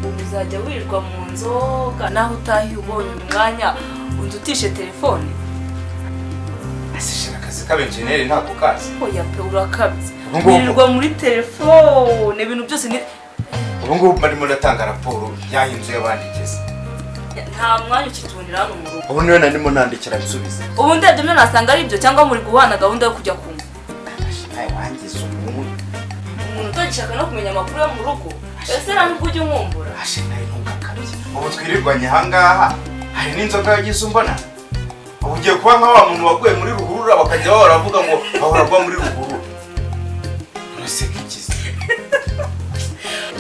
uzajya wirirwa mu nzoga naho utahiye ubonye umwanya udutishe telefone. Asishira akazi k'abenjeneri ntako kazi. Oya pe urakabye. Wirirwa muri telefone ibintu byose ni ubu ngubu barimo natanga raporo y'inzu y'abandikeze. Nta mwanya ukitundira hano mu rugo. Ubu niwe narimo nandikira bisubiza. Ubu ndebye mwe nasanga ari ibyo cyangwa muri guhana gahunda yo kujya kumwe. Nawe wangize umuntu utagishaka no kumenya amakuru yo mu rugo. Ese ntabwo ujye umwumbura. Nawe ntugakabye. Ubu twirirwanye ahangaha hari n'inzoga yagize umbona. Ubu ugiye kuba nka wa muntu waguye muri ruhurura bakajya baravuga ngo bahora muri ruhurura. Urase kikize.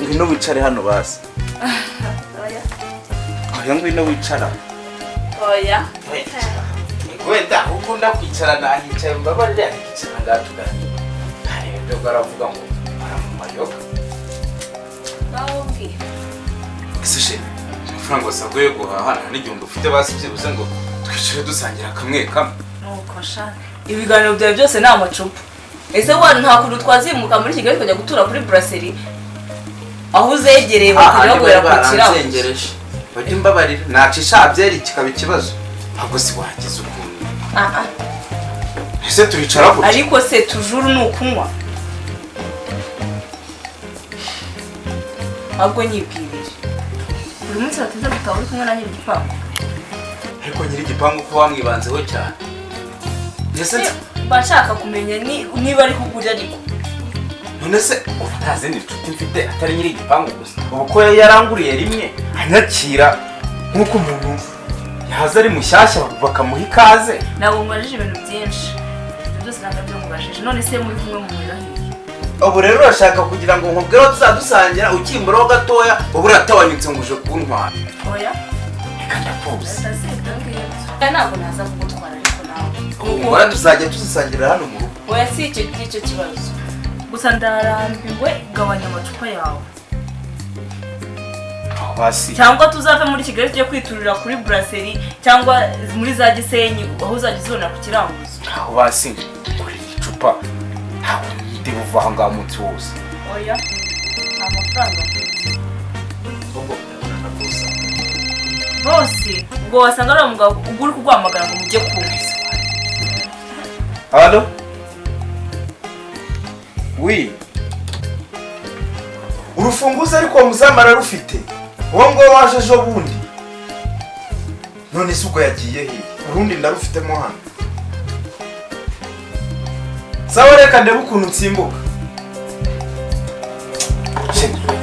Ngwino wicare hano basi. Oya ngwino wicara. Oya. Wenda ukunda kwicara nahicaye mbabarira akicara ngatuganye. Hari ibyo baravuga ngo aramumayoka. Bawumbi. Sishe. Amafaranga sagoye guhahana n'igihumbi ufite basi byibuze ngo twicare dusangira kamwe kamwe. Nuko sha. Ibiganiro byawe byose ni amacupa. Ese wari nta kuntu twazimuka muri Kigali kujya gutura kuri brasserie. Aho uzegereye bakajya bagora ku kirabo. Bajye mbabarira nacisha byeri kikaba ikibazo. Ntabwo si wagize ukuntu. Ese turicara gute? Ariko se tujuru nukunywa. Ahubwo nyibwirije. Buri munsi bateze gutaha uri kumwe na nyiri igipangu. Ariko nyiri igipangu ko wamwibanzeho cyane. Ese bashaka kumenya niba ari kugurira ariko. None se utazi ni nshuti mfite atari nyiri igipangu gusa. Ubu ko yaranguriye rimwe anyakira nkuko umuntu yaza ari mushyashya bakamuha ikaze. Nabo mwajije ibintu byinshi. Byose nanga byo mubashije. None se muri kumwe mu mirahiye. Ubu rero urashaka kugira ngo nkubwire ko tuzadusangira ukimburaho gatoya ubu uratawanyutse ngo uje kuntwara. Oya. Reka ndapuze. Ntabwo naza kugutwara ariko nawe. Ubu tuzajya tuzisangira hano mu rugo. Oya si icyo kibazo. Gusa ndarambiwe gabanya amacupa yawe. Basi. Cyangwa tuzave muri Kigali tujye kwiturira kuri brasserie cyangwa muri za Gisenyi aho uzajya uzibona ku kiranguzo. Aho basi kuri icupa. Ntabwo ndi buva ngaha umunsi wose. Oya. Amafaranga. Bose ubwo wasanga ari umugabo uguri kugwamagara ngo mujye kumwe. Allo? Oui. Urufunguzo ariko muzamara rufite. Uwo ngo waje ejo bundi. None se uko yagiye he? Urundi ndarufitemo hano. Sawa reka ndebe ukuntu nsimbuka.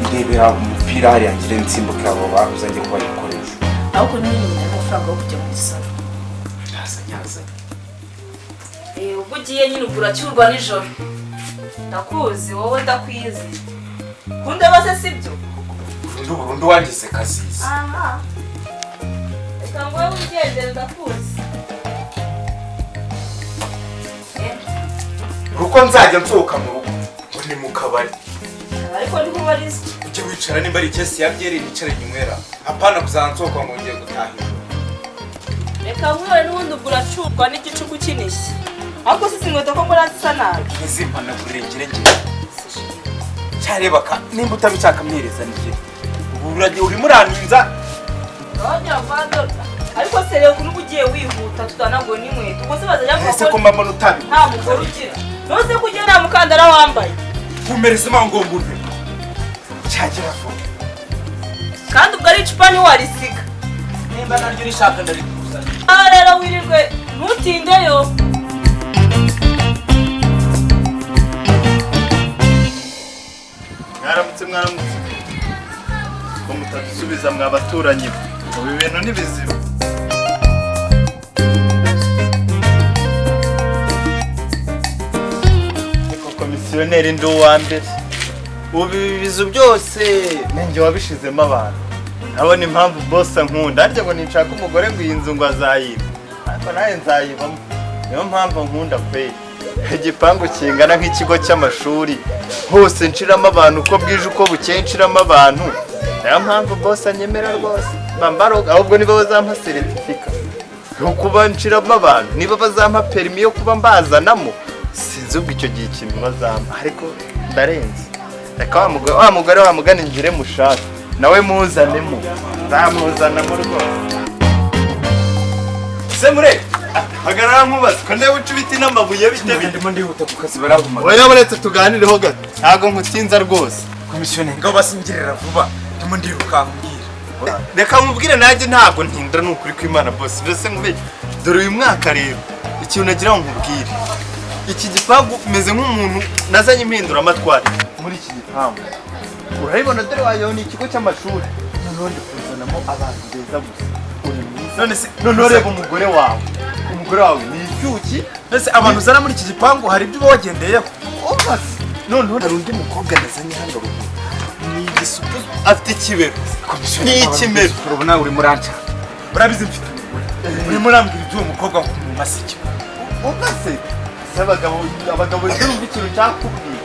Ndebera umupira hari angire nsimbuka abo babuze ngiye kuba yikoresha. Ahubwo ni amafaranga yo kujya mu salo. Nyaza. Ubwo ugiye nyine ugura cyurwa nijoro. Ndakuzi wowe ndakwize. Kunda base sibyo? Burundu wangize kazizi. Aha. Reka ngo wigendere ndakuzi. Ruko nzajya nsohoka mu rugo. Ngo ni mu kabari. Ariko ni kubariza. Ujye wicara nimba ari kesi ya byeri nicare nyinywera. Apana kuzansohoka ngo ngiye gutaha. Reka nkwewe n'ubundi ugura cyurwa n'igicuku kinishye. Ariko sisi ngweta ko muri azisa nabi. Nizimana kurengere ngiye. Cyareba ka nimba utabishaka mwereza nije. Ubu uragiye uri muraninza. Nongera kwado. Ariko se rero kunubu ugiye wihuta tutanago n'inkweto. Ubwo se bazajya ko ese ko mbona utabi. Nta mugore ugira. Nose kujye nta mukandara wambaye. Kumereza mangomburwe. Cyagira fo. Kandi ubwo ari icupa ni warisiga. Nimba naryo rishaka ndarikuza. Rero wirirwe ntutindeyo. Mwaramutse ko mutasubiza mwabaturanyi. Ubu bintu ni bizima. Niko komisiyoneri ndi uwa mbere. Ubu ibizu byose nenge wabishizemo abantu. Nabona impamvu boss nkunda arya ngo nishaka umugore ngo iyi nzu ngo azayiba. Ariko nawe nzayibamo. Niyo mpamvu nkunda kweli. Igipangu kingana nk'ikigo cy'amashuri hose nshiramo abantu uko bwije uko bukeye nshiramo abantu. Niyo mpamvu boss anyemera rwose. Bambaro ahubwo niba bazampa certificate yo kuba nshiramo abantu, niba bazampa permis yo kuba mbazanamo, sinzi ubwo icyo gihe ikintu bazampa, ariko ndarenze. Reka wa mugore wa mugani ngire mushaka. nawe muzanemo nzamuzanamo rwose se mure hagarara nkubaze ko ndeba uca ibiti n'amabuye bitewe ndimo ndihuta ku kazi barahumana oya buretse tuganireho gato ntabwo nkutinza rwose komisiyoneri ngo basingirira vuba ndimo ndiruka mbwira reka mubwire nanjye ntabwo ntinda ni ukuri kw'Imana boss mbese nkubeye dore uyu mwaka rero ikintu nagira ngo nkubwire iki gipangu meze nk'umuntu nazanye impindura amatwari muri iki gipangu urabibona dore wayo ni ikigo cy'amashuri noneho ndi kuzanamo abantu beza gusa uri mwiza none se noneho reba umugore wawe ni icyuki ese abantu uzana muri iki gipangu hari ibyo wagendeyeho ubase noneho hari undi mukobwa nazanye hano ruguru ni igisupu afite ikibero ni ikimero urabona uri muranca urabizi mfite urimo urambwira iby'uwo mukobwa ngo mu masiki ubase abagabo ndumva ikintu cyakubwiye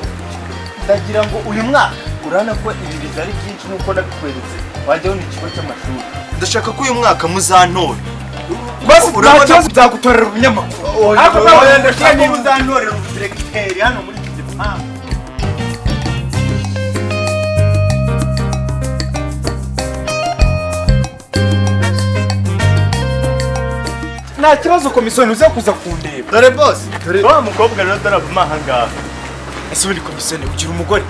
ndagira ngo uyu mwaka urabona ko ibi biza ari byinshi nk'uko nabikweretse wajyaho ni ikigo cy'amashuri ndashaka ko uyu mwaka muzantora basi nta kibazo byagutorera ubunyamakuru ariko ndashaka ko muzantorera ubudiregiteri hano muri iki gipangu nta kibazo komisiyoneri uze kuza kundeba dore boss dore wa mukobwa rero dore avuma aha ngaha ese ubundi komisiyoneri ugira umugore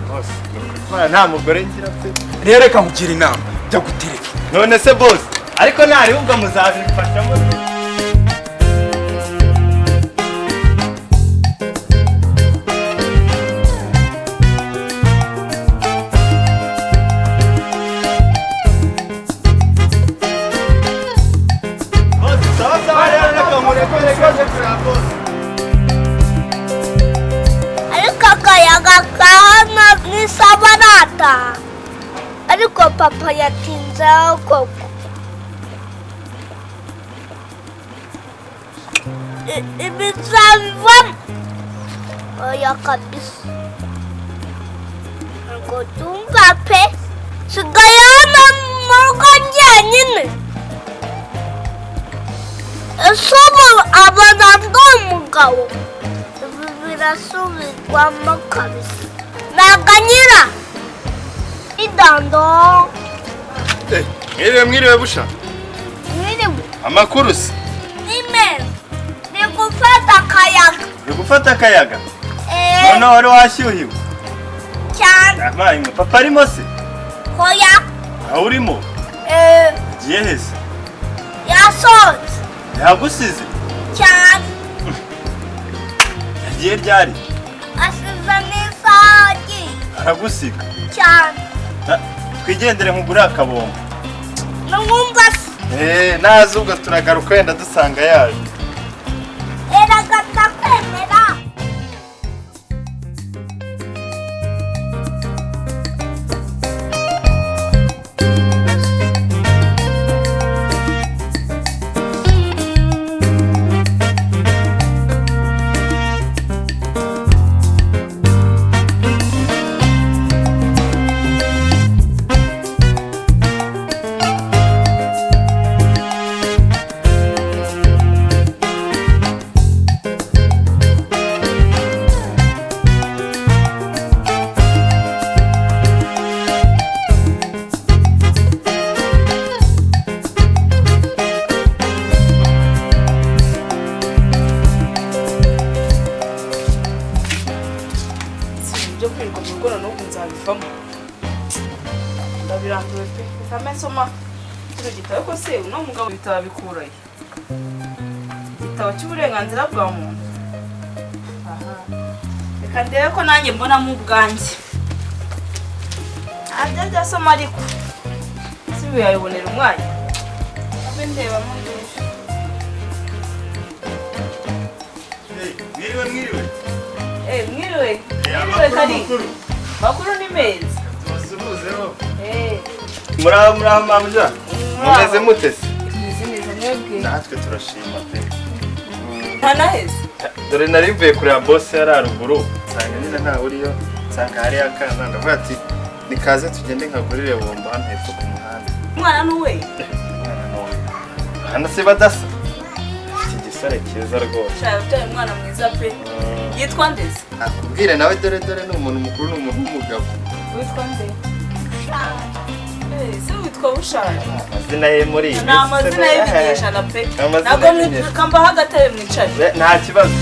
boss nta mugore ngira pe rero reka nkugire inama jya gutereka none se boss ariko ntari ubwo muzabimfashamo ariko akayaga kahana n'isabarata ariko papa yatinzeho koko ibizabivamo oya kabisa ntabwo tumva pe sigaye hano mu rugo njyenyine ese ubu abona bw'umugabo ibi birasubirwamo kabisa naganyira idando mwiriwe busha mwiriwe amakuru se nimero ni gufata akayaga uri gufata akayaga noneho wari washyuhiwe cyane amaye papa arimo se hoya aho urimo ugiye hese yasohotse yagusize cyane yagiye ryari asize n'isaha agiye aragusiga cyane twigendere nkugure akabombo numwumva se naze ubwo turagaruka wenda dusanga yaje eragata kwemera ibyo kwirirwa mu rugo noneho nzabivamo ndabirambiwe pe reka nsoma kino gitabo ko se uno mugabo ibitabo bikuraye igitabo cy'uburenganzira bwa muntu aha reka ndebe ko nanjye mbonamo ubwanjye ntabyo ajya asoma ariko si ibi yabibonera umwanya abe ndebamo ndebe mwiriwe mwiriwe kari makuru ni meza tubasuhuzeho muraho mabuja mumeze mute se natwe turashima pe ntanaheze dore nari mvuye kureba boss yari haruguru nsanga nyine ntawe uriyo nsanga hariyo akana ndavuga ati nikaze tugende nkagurire bombo hano hepfo ku muhanda umwana n'uwe umwana n'uwe hano se badasa iki gisore cyiza rwose shaka utaye umwana mwiza pe yitwa ndeze akubwire nawe dore ni umuntu mukuru ni umuntu w'umugabo witwa nde ese witwa bushara amazina ye muri iyi ni amazina y'ibinyejana pe Amazina ntabwo y'ibinyejana. kambaho agatebe mwicare nta kibazo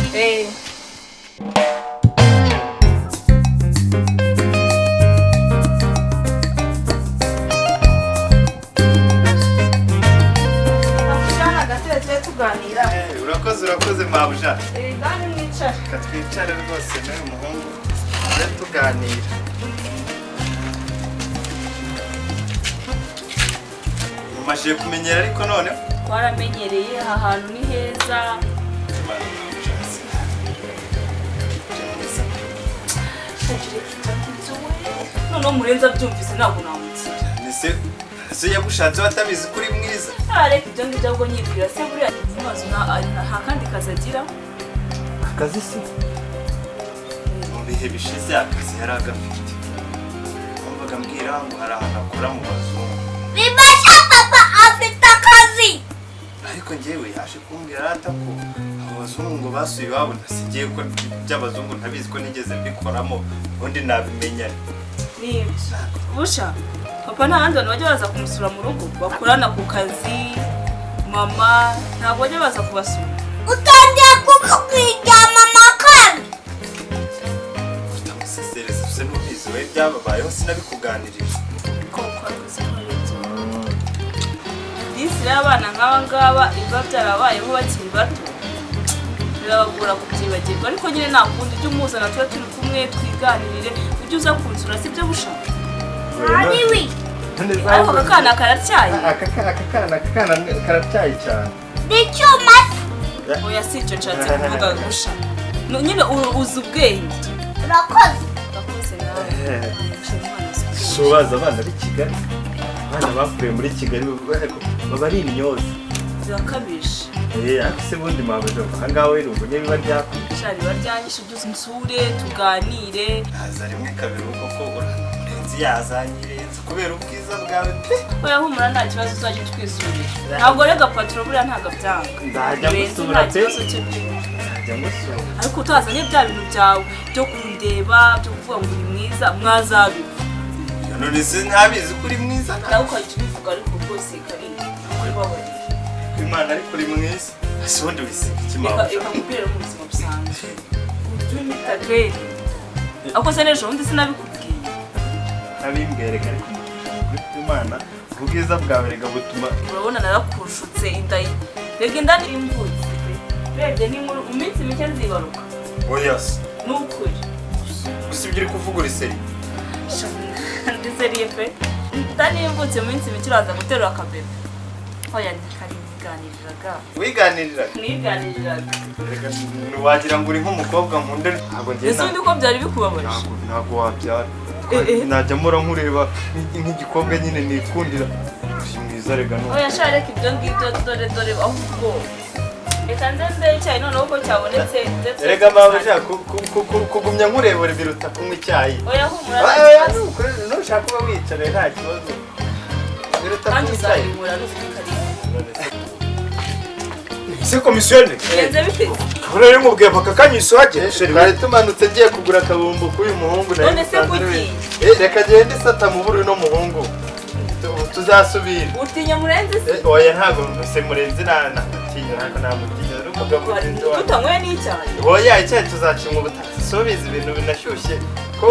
bushara agatebe tujye tuganira urakoze mabuja gane mwicare reka twicare rwose n'uyu muhungu tujye tuganira mumajije kumenyera ariko noneho twaramenyereye aha hantu ni heza noneho murenze abyumvise ntabwo namutse ese yagushatse watabizi ko uri mwiza reka ibyo ngibyo ahubwo nyibwira se buriya amazu nta kandi kazi agira akazi se mu bihe bishize akazi yari agafite wumvaga mbwira ngo hari ahantu akora mu bazungu bibasha papa afite akazi ariko njyewe yaje kumbwira arata ko abo bazungu ngo basuye iwabo nasigiye ko by'abazungu ntabizi ko nigeze mbikoramo ubundi nabimenya nibyo busha papa nta handi bantu bajya baza kumusura mu rugo bakorana ku kazi mama ntabwo bajya baza kubasura utangiye kumubwira mama kandi utamusesereza use n'ubizi we byababayeho sinabikuganirije koko akoze disi rero abana nk'aba ngaba biba byarabayeho bakiri bato birabagora kubyibagirwa ariko nyine nta kundi ujye umuzana tuba turi kumwe twiganirire ujye uza kunsura sibyo bushaka ariwi ariko aka kana karatyaye aka kana karatyaye cyane n'icyuma oya si icyo nshatse kuvuga gusha nyine uzi ubwenge urakoze urakoze nawe si ubaza abana b'i Kigali abana bakuriye muri Kigali baba ari imyoza zirakabije ariko se bundi mabuja aha ngaha wera ubunye biba ryakwiye shari baryanyishe byose nsure tuganire haza rimwe kabiri ubwo ko urenze yazanyirenze kubera ubwiza bwawe pe oya humura nta kibazo uzajya utwisurira ntabwo rega patro buriya ntabwo abyanga nzajya gusura pe nzajya gusura ariko utazanye bya bintu byawe byo kundeba byo kuvuga ngo uri mwiza mwazabiba none se ntabizi ko uri mwiza nawe ukajya ubivuga ariko rwose kari kubabarira imana ariko uri mwiza ese ubundi wisiga iki mabuja reka kubwira mu buzima busanzwe ujye unyita grade ako se n'ejo bundi sinabikubwiye ntabimbwereka ariko kuri imana ubwiza bwawe rega butuma urabona narakushutse inda ye rega inda ni imvutse urebye n'inkuru mu minsi mike nzibaruka oya se ni ukuri gusa ibyo uri kuvuga uri seri ndizeriye pe inda ni imvutse mu minsi mike uraza guterura akabebe oya kari niganiriraga wiganiriraga niganiriraga rega wagira ngo uri nk'umukobwa nkunda ntabwo ese ngenda undi ko byari bikubabaje ntabwo wabyara najya mura nkureba nk'igikombe nyine nikundira uri mwiza rega none oya sha reka ibyo ngibyo dore ahubwo reka ndende icyayi noneho ko cyabonetse ndetse rega mabuja kugumya nkurebera biruta kunywa icyayi oya humura nta kibazo nushaka kuba wicaye nta kibazo biruta kandi kunywa icyayi uzabihura n'ufite karindwi ese komisiyone bigenze bite urari mubwiye paka kanyiswaje twari tumanutse ngiye kugura akabumbu k'uyu muhungu nawe none se kuki reka genda isata mu buri no muhungu tuzasubira utinya murenze se oya ntabwo se murenzi natinya ntabwo namutinya ari umugabo mugenzi wawe tutanyweye n'icyayi oya icyayi tuzakinywa ubutaka si ubizi ibintu binashyushye ko